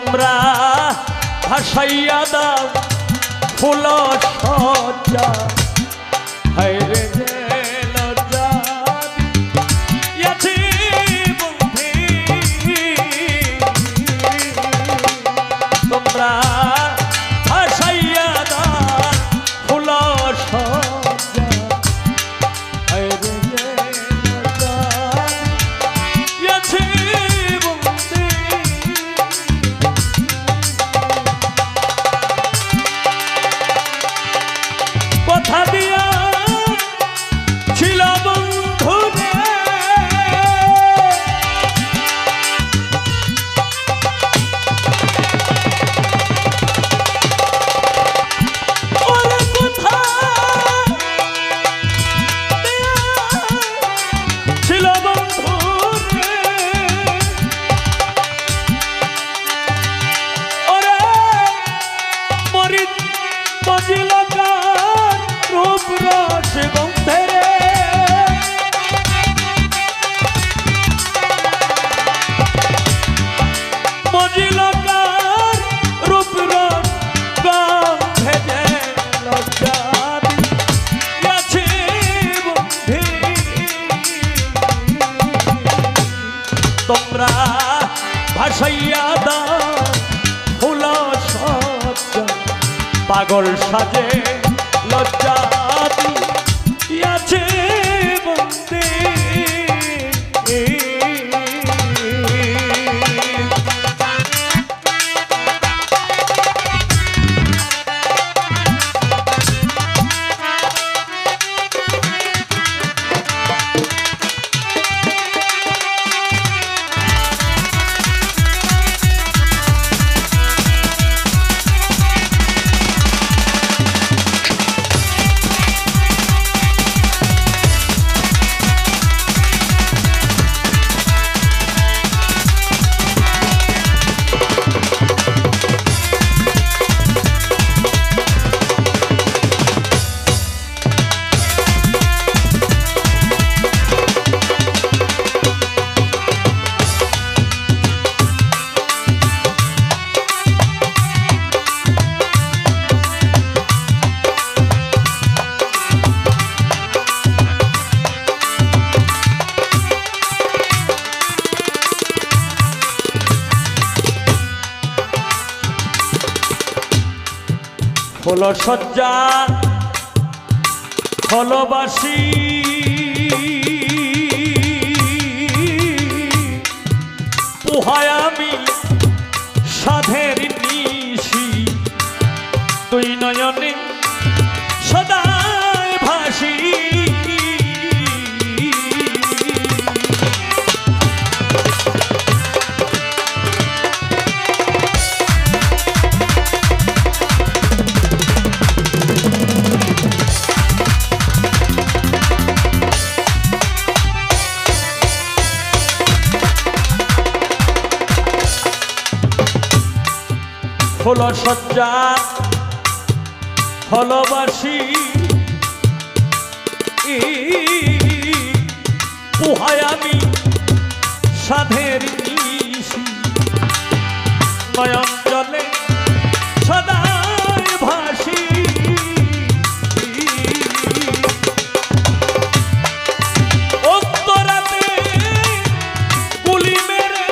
তোমরা ভাসাইয়া দাও ফুল সজ্জা হায়রে যে লজ্জা দিয়াছি বন্ধি তোমরা ভাসাইয়া দাও ফুল সজ্জা হায়রে যে লজ্জা দিয়াছি বন্ধি কথা দিয়া ছিল বন্ধু রে ওরে কথা দিয়া ছিল বন্ধু রে ওরে মরি বজিল রূপ রস গন্ধে মজিলকার রূপ রস গন্ধে যে লজ্জা দিয়াছি বন্ধি তোমরা ভাসাইয়া দাও ফুল সজ্জা পাগল সাজে লজ্জা দিয়াছে বন্ধি ফুল সজ্জা ভালোবাসি পোহায় আমি সাধের নিশি তুই নয়নে সদাই ভাসি ফুল সজ্জা ভালোবাসি পোহায় আমি সাধের নিশি নয়ন জলে সদাই ভাসি উত্তরাতে গুলি মেরে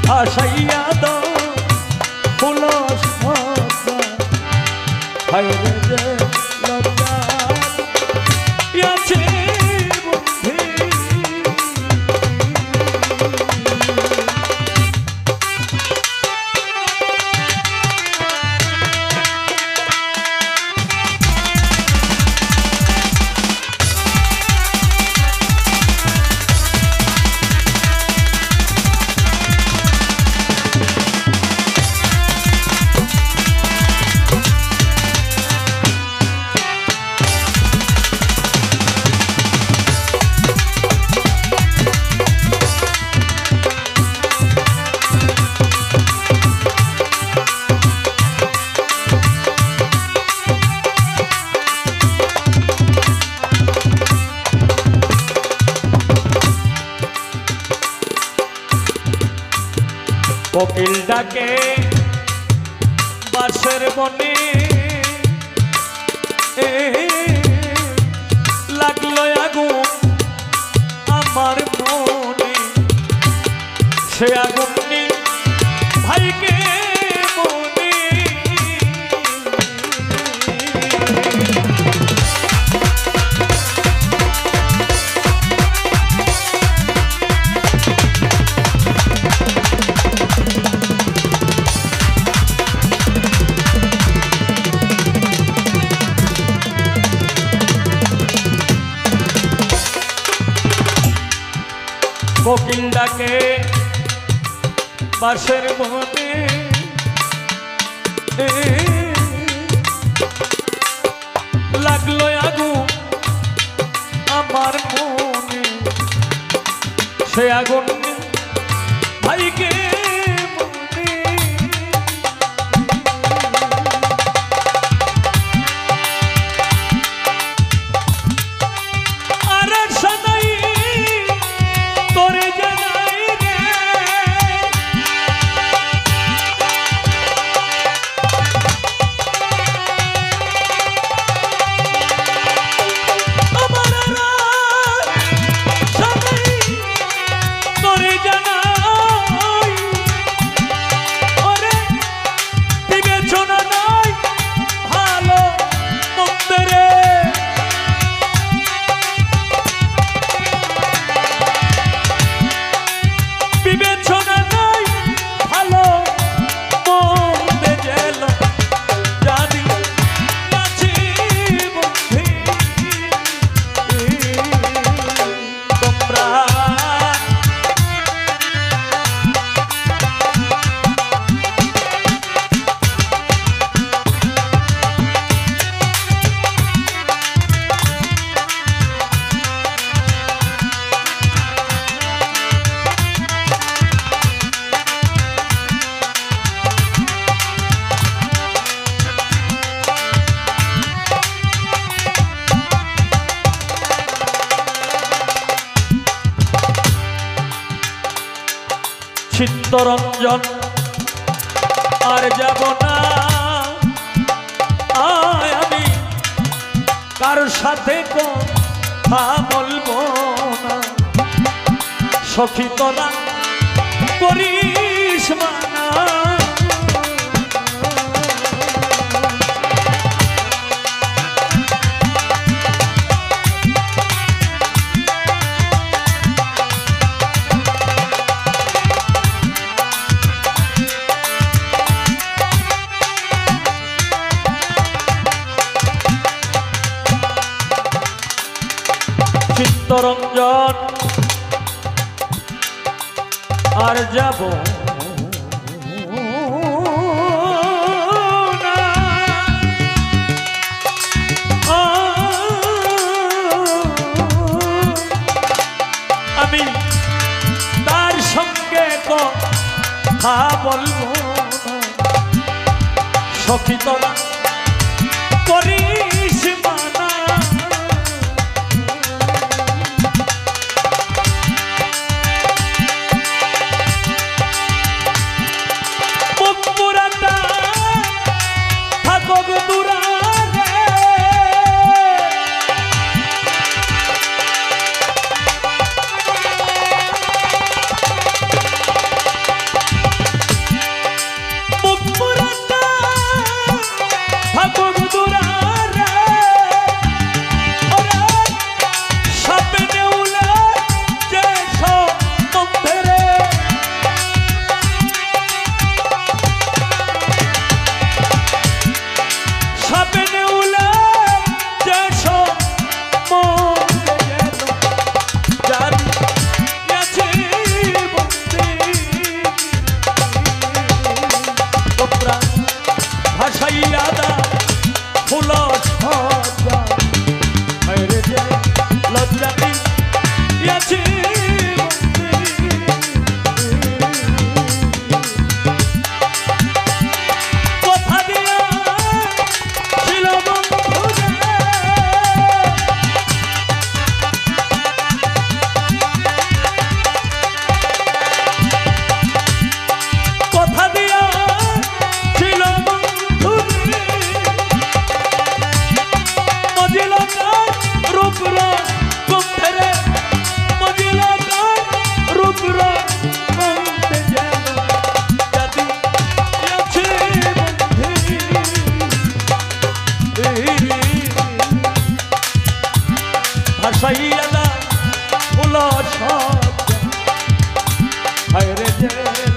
ভাসাইয়া দাও ফুল সজ্জা হায়রে যে লজ্জা দিয়াছে বন্ধি কোকিল ডাকে বাঁশের বনে লাগলো আগুন আমার মনে সে আগুন ভাইকে মনে কোকিল ডাকে বাঁশের বনে লাগলো আগুন আমার মনে সে আগুন ভাইকে মনে আর সানাই তোরে জানাই রে আমার সানাই তোরে জানাই ওরে বিবেচনা নাই ভালো মন্দের বিবেচনা নাই ভালো মন্দে গেল জানি আছি বন্ধি তোমরা চিত্তরঞ্জন আর যাব না আয় আমি কার সাথে কথা বলবো না সখী তোরা করিস মানা চিত্তরঞ্জন আর যাব না আমি তার সঙ্গে কথা বলবো না সখী তোরা করিস মানা হলো সব হায় রে যে